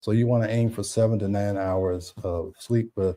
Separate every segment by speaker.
Speaker 1: So you want to aim for 7 to 9 hours of sleep with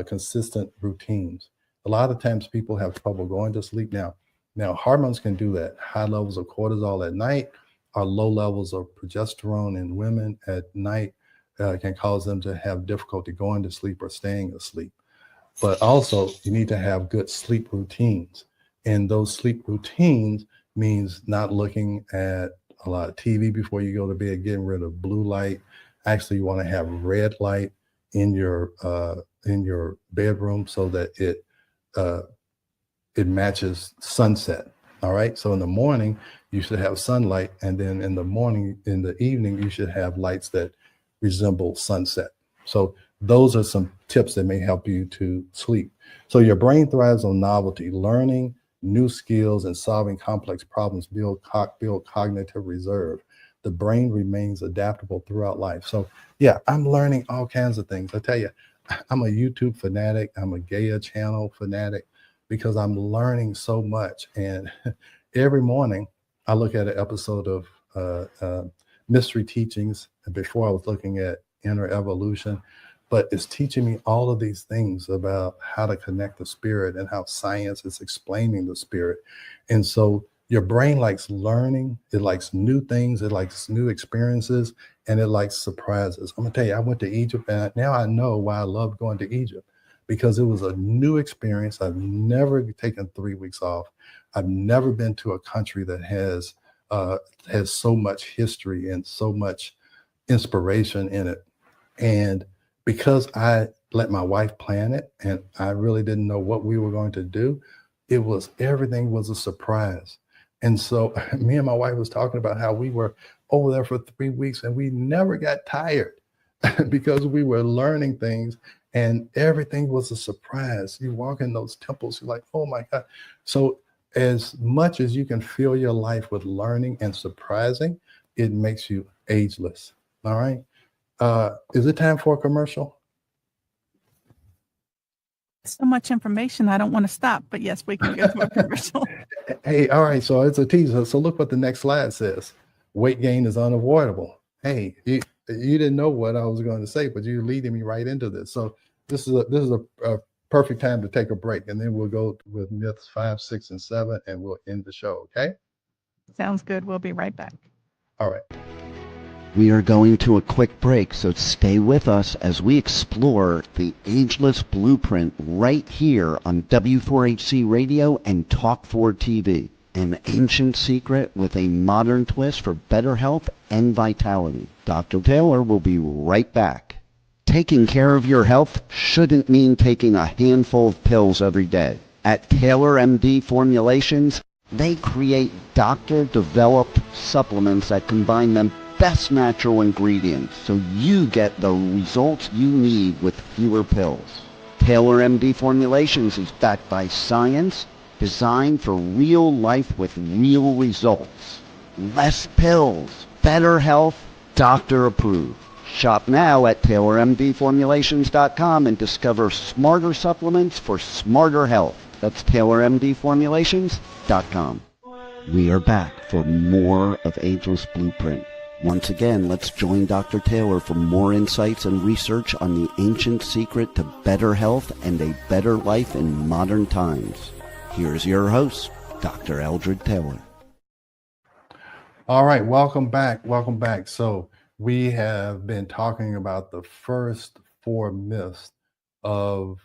Speaker 1: consistent routines. A lot of times people have trouble going to sleep now. Now, hormones can do that. High levels of cortisol at night or low levels of progesterone in women at night can cause them to have difficulty going to sleep or staying asleep. But also, you need to have good sleep routines. And those sleep routines means not looking at a lot of TV before you go to bed, getting rid of blue light. Actually, you want to have red light in your bedroom so that uh, it matches sunset. All right. So in the morning, you should have sunlight. And then in the evening, you should have lights that resemble sunset. So those are some tips that may help you to sleep. So your brain thrives on novelty, learning new skills and solving complex problems build cognitive reserve. The brain remains adaptable throughout life. So yeah, I'm learning all kinds of things. I tell you, I'm a YouTube fanatic. I'm a Gaia channel fanatic because I'm learning so much. And every morning I look at an episode of Mystery Teachings. And before I was looking at Inner Evolution, but it's teaching me all of these things about how to connect the spirit and how science is explaining the spirit. And so your brain likes learning, it likes new things, it likes new experiences, and it likes surprises. I'm gonna tell you, I went to Egypt and now I know why I love going to Egypt, because it was a new experience. I've never taken 3 weeks off. I've never been to a country that has so much history and so much inspiration in it. And because I let my wife plan it and I really didn't know what we were going to do, everything was a surprise. And so me and my wife was talking about how we were over there for 3 weeks and we never got tired because we were learning things and everything was a surprise. You walk in those temples, you're like, oh my God. So as much as you can fill your life with learning and surprising, it makes you ageless. All right. Is it time for a commercial?
Speaker 2: So much information, I don't want to stop, but yes, we can go to a commercial.
Speaker 1: Hey, all right, so it's a teaser. So look what the next slide says. Weight gain is unavoidable. Hey, you didn't know what I was going to say, but you're leading me right into this. So this is a perfect time to take a break, and then we'll go with myths 5, 6, and 7, and we'll end the show, okay?
Speaker 2: Sounds good. We'll be right back.
Speaker 1: All right.
Speaker 3: We are going to a quick break, so stay with us as we explore the Ageless Blueprint right here on W4HC Radio and Talk4 TV. An ancient secret with a modern twist for better health and vitality. Dr. Taylor will be right back. Taking care of your health shouldn't mean taking a handful of pills every day. At Taylor MD Formulations, they create doctor-developed supplements that combine the best natural ingredients so you get the results you need with fewer pills. Taylor MD Formulations is backed by science, designed for real life with real results. Less pills, better health, doctor approved. Shop now at TaylorMDFormulations.com and discover smarter supplements for smarter health. That's TaylorMDFormulations.com. We are back for more of Ageless Blueprint. Once again, let's join Dr. Taylor for more insights and research on the ancient secret to better health and a better life in modern times. Here's your host, Dr. Eldred Taylor.
Speaker 1: All right, welcome back. Welcome back. So we have been talking about the first 4 myths of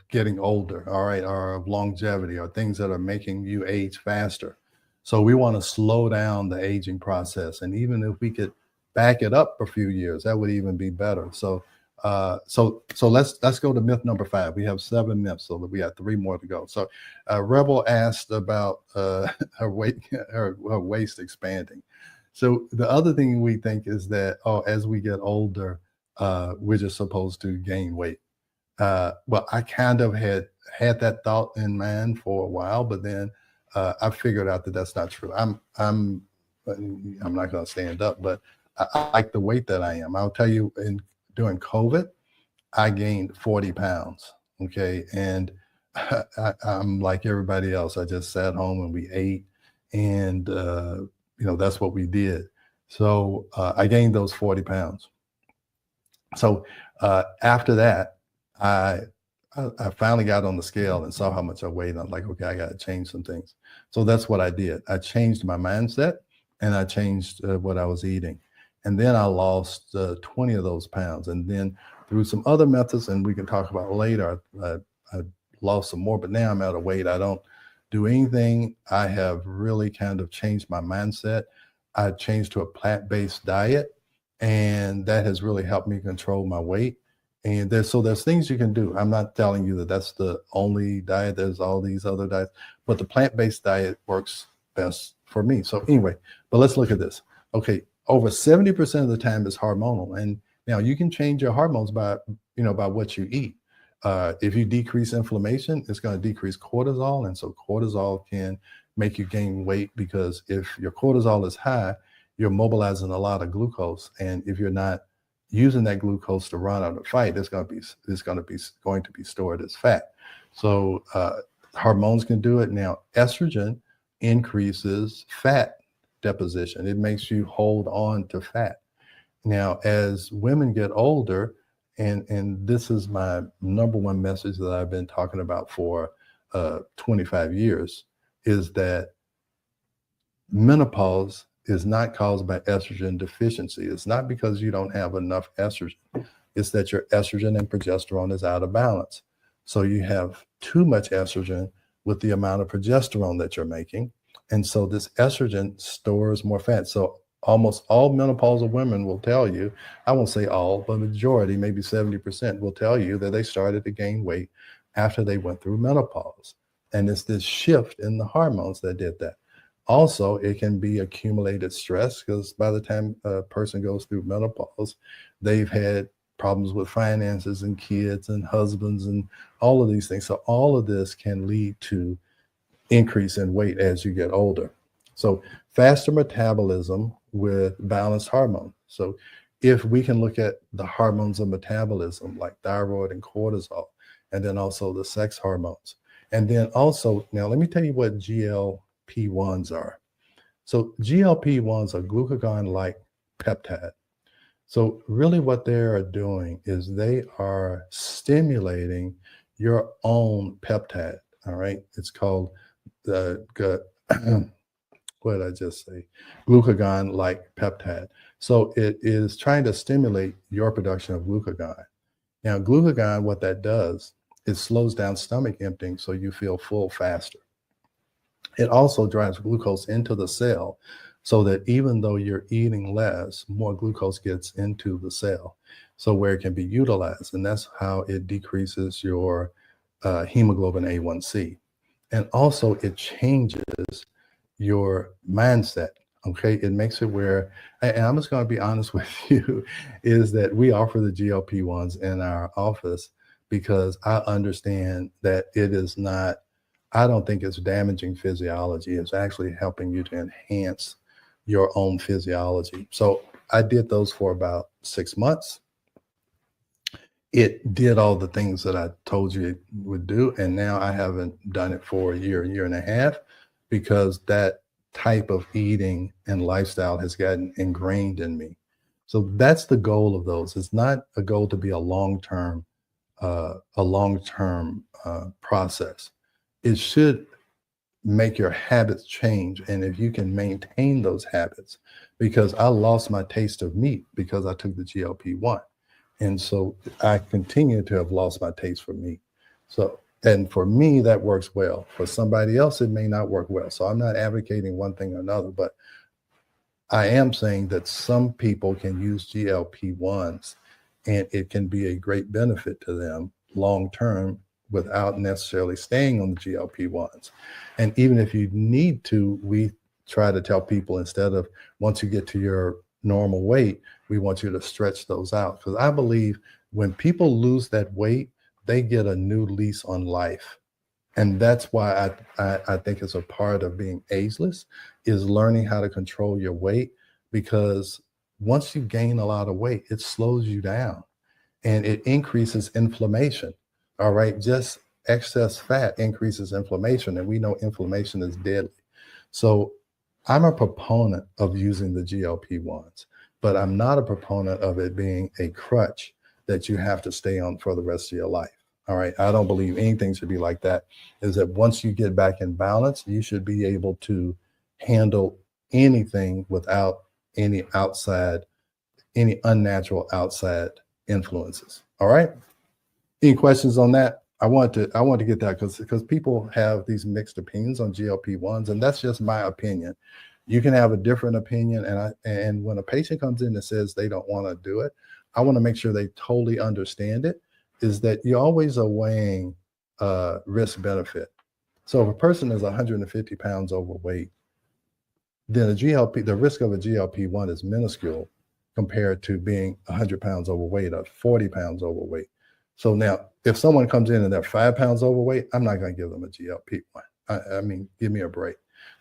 Speaker 1: getting older, all right, or of longevity, or things that are making you age faster. So we want to slow down the aging process. And even if we could back it up a few years, that would even be better. So let's go to myth number 5. We have 7 myths, so we have 3 more to go. So Rebel asked about her waist expanding. So the other thing we think is that, as we get older, we're just supposed to gain weight. Well, I kind of had that thought in mind for a while, but then I figured out that that's not true. I'm not going to stand up, but I like the weight that I am. I'll tell you, during COVID, I gained 40 pounds. Okay. And I'm like everybody else. I just sat home and we ate and, that's what we did. So I gained those 40 pounds. So after that, I I finally got on the scale and saw how much I weighed. And I'm like, okay, I got to change some things. So that's what I did. I changed my mindset and I changed what I was eating. And then I lost 20 of those pounds. And then through some other methods, and we can talk about later, I lost some more, but now I'm at a weight. I don't do anything. I have really kind of changed my mindset. I changed to a plant-based diet, and that has really helped me control my weight. And there's things you can do. I'm not telling you that that's the only diet. There's all these other diets, but the plant-based diet works best for me. So anyway, but let's look at this. Okay, over 70% of the time is hormonal, and now you can change your hormones by by what you eat. If you decrease inflammation, it's going to decrease cortisol, and so cortisol can make you gain weight because if your cortisol is high, you're mobilizing a lot of glucose, and if you're not using that glucose to run out of fight, it's going to be stored as fat. So hormones can do it. Now, estrogen increases fat deposition. It makes you hold on to fat. Now, as women get older, and this is my number one message that I've been talking about for 25 years, is that menopause is not caused by estrogen deficiency. It's not because you don't have enough estrogen. It's that your estrogen and progesterone is out of balance. So you have too much estrogen with the amount of progesterone that you're making. And so this estrogen stores more fat. So almost all menopausal women will tell you, I won't say all, but majority, maybe 70% will tell you that they started to gain weight after they went through menopause. And it's this shift in the hormones that did that. Also, it can be accumulated stress because by the time a person goes through menopause, they've had problems with finances and kids and husbands and all of these things. So all of this can lead to increase in weight as you get older. So faster metabolism with balanced hormone. So if we can look at the hormones of metabolism like thyroid and cortisol, and then also the sex hormones. And then also, now let me tell you what GLP-1s are. So GLP-1s are glucagon-like peptide. So really what they are doing is they are stimulating your own peptide, all right? It's called the, what did I just say? Glucagon-like peptide. So it is trying to stimulate your production of glucagon. Now, glucagon, what that does, it slows down stomach emptying so you feel full faster. It also drives glucose into the cell so that even though you're eating less, more glucose gets into the cell, so where it can be utilized. And that's how it decreases your hemoglobin A1C. And also it changes your mindset. Okay, it makes it where, and I'm just going to be honest with you, is that we offer the GLP-1s in our office because I understand that it is not, I don't think it's damaging physiology. It's actually helping you to enhance your own physiology. So I did those for about 6 months. It did all the things that I told you it would do. And now I haven't done it for a year and a half, because that type of eating and lifestyle has gotten ingrained in me. So that's the goal of those. It's not a goal to be a long-term process. It should make your habits change. And if you can maintain those habits, because I lost my taste of meat because I took the GLP-1. And so I continue to have lost my taste for meat. So, and for me, that works well. For somebody else, it may not work well. So I'm not advocating one thing or another, but I am saying that some people can use GLP-1s and it can be a great benefit to them long-term without necessarily staying on the GLP-1s. And even if you need to, we try to tell people, instead of once you get to your normal weight, we want you to stretch those out. Because I believe when people lose that weight, they get a new lease on life. And that's why I think it's a part of being ageless, is learning how to control your weight. Because once you gain a lot of weight, it slows you down and it increases inflammation. All right. Just excess fat increases inflammation. And we know inflammation is deadly. So I'm a proponent of using the GLP-1s, but I'm not a proponent of it being a crutch that you have to stay on for the rest of your life. All right. I don't believe anything should be like that. Is that once you get back in balance, you should be able to handle anything without any unnatural outside influences. All right. Any questions on that? I want to get that because people have these mixed opinions on GLP-1s, and that's just my opinion. You can have a different opinion, and when a patient comes in and says they don't want to do it, I want to make sure they totally understand it. Is that you always are weighing risk benefit. So if a person is 150 pounds overweight, then the risk of a GLP-1 is minuscule compared to being 100 pounds overweight or 40 pounds overweight. So now, if someone comes in and they're 5 pounds overweight, I'm not going to give them a GLP-1. I mean, give me a break.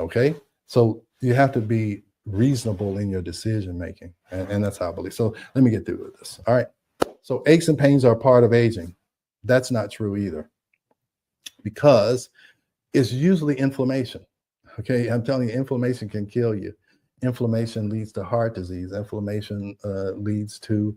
Speaker 1: Okay. So you have to be reasonable in your decision making. And that's how I believe. So let me get through with this. All right. So aches and pains are a part of aging. That's not true either, because it's usually inflammation. Okay. I'm telling you, inflammation can kill you. Inflammation leads to heart disease. Inflammation leads to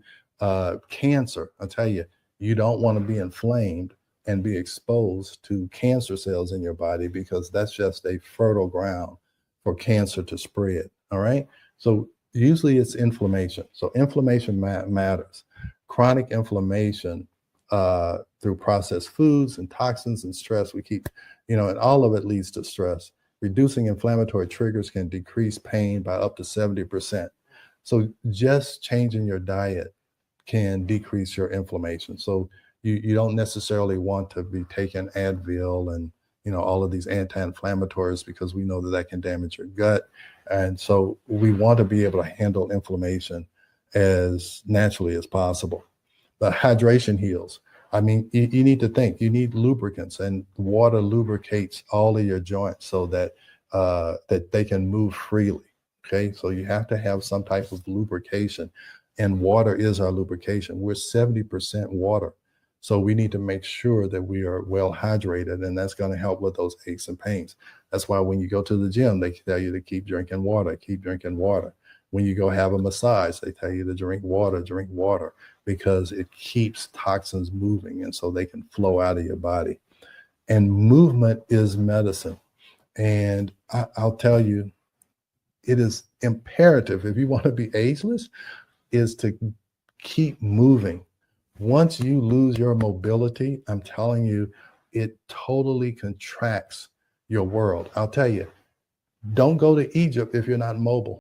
Speaker 1: cancer. I'll tell you, you don't want to be inflamed and be exposed to cancer cells in your body, because that's just a fertile ground for cancer to spread. All right. So usually it's inflammation. So inflammation matters. Chronic inflammation through processed foods and toxins and stress, and all of it leads to stress. Reducing inflammatory triggers can decrease pain by up to 70%. So just changing your diet can decrease your inflammation. So you don't necessarily want to be taking Advil and all of these anti-inflammatories, because we know that can damage your gut. And so we want to be able to handle inflammation as naturally as possible. But hydration heals. I mean, you need to think, you need lubricants, and water lubricates all of your joints so that that they can move freely. Okay, so you have to have some type of lubrication, and water is our lubrication. We're 70% water. So we need to make sure that we are well hydrated, and that's going to help with those aches and pains. That's why when you go to the gym, they tell you to keep drinking water. When you go have a massage, they tell you to drink water, because it keeps toxins moving, and so they can flow out of your body. And movement is medicine. And I'll tell you, it is imperative, if you want to be ageless, is to keep moving. Once you lose your mobility, I'm telling you, it totally contracts your world. I'll tell you, don't go to Egypt if you're not mobile.